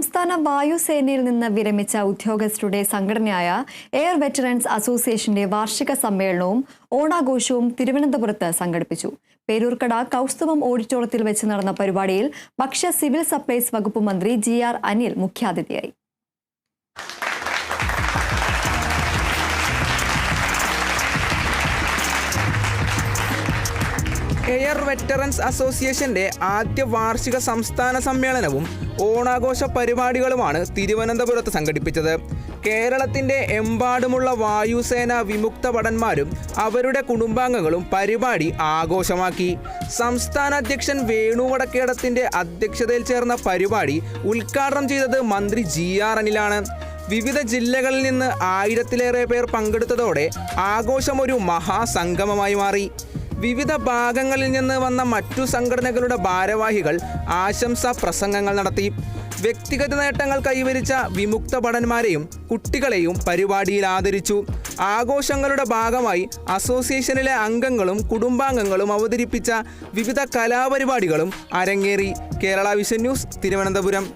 സംസ്ഥാന വായുസേനയിൽ നിന്ന് വിരമിച്ച ഉദ്യോഗസ്ഥരുടെ സംഘടനയായ എയർ വെറ്ററൻസ് അസോസിയേഷന്റെ വാർഷിക സമ്മേളനവും ഓണാഘോഷവും തിരുവനന്തപുരത്ത് സംഘടിപ്പിച്ചു. പേരൂർക്കട കൗസ്തുഭം ഓഡിറ്റോറിയത്തിൽ വെച്ച് നടന്ന പരിപാടിയിൽ ഭക്ഷ്യ സിവിൽ സപ്ലൈസ് വകുപ്പ് മന്ത്രി GR അനിൽ മുഖ്യാതിഥിയായി. എയർ വെറ്ററൻസ് അസോസിയേഷന്റെ ആദ്യ വാർഷിക സംസ്ഥാന സമ്മേളനവും ഓണാഘോഷ പരിപാടികളുമാണ് തിരുവനന്തപുരത്ത് സംഘടിപ്പിച്ചത്. കേരളത്തിന്റെ എമ്പാടുമുള്ള വായുസേന വിമുക്ത ഭടന്മാരും അവരുടെ കുടുംബാംഗങ്ങളും പരിപാടി ആഘോഷമാക്കി. സംസ്ഥാന അധ്യക്ഷൻ വേണു വടക്കേടത്തിന്റെ അധ്യക്ഷതയിൽ ചേർന്ന പരിപാടി ഉദ്ഘാടനം ചെയ്തത് മന്ത്രി GR അനിലാണ്. വിവിധ ജില്ലകളിൽ നിന്ന് 1000-ലേറെ പേർ പങ്കെടുത്തതോടെ ആഘോഷം ഒരു മഹാസംഗമമായി മാറി. വിവിധ ഭാഗങ്ങളിൽ നിന്ന് വന്ന മറ്റു സംഘടനകളുടെ ഭാരവാഹികൾ ആശംസാ പ്രസംഗങ്ങൾ നടത്തി. വ്യക്തിഗത നേട്ടങ്ങൾ കൈവരിച്ച വിമുക്ത ഭടന്മാരെയും കുട്ടികളെയും പരിപാടിയിൽ ആദരിച്ചു. ആഘോഷങ്ങളുടെ ഭാഗമായി അസോസിയേഷനിലെ അംഗങ്ങളും കുടുംബാംഗങ്ങളും അവതരിപ്പിച്ച വിവിധ കലാപരിപാടികളും അരങ്ങേറി. Kerala vision news, Thiruvananthapuram.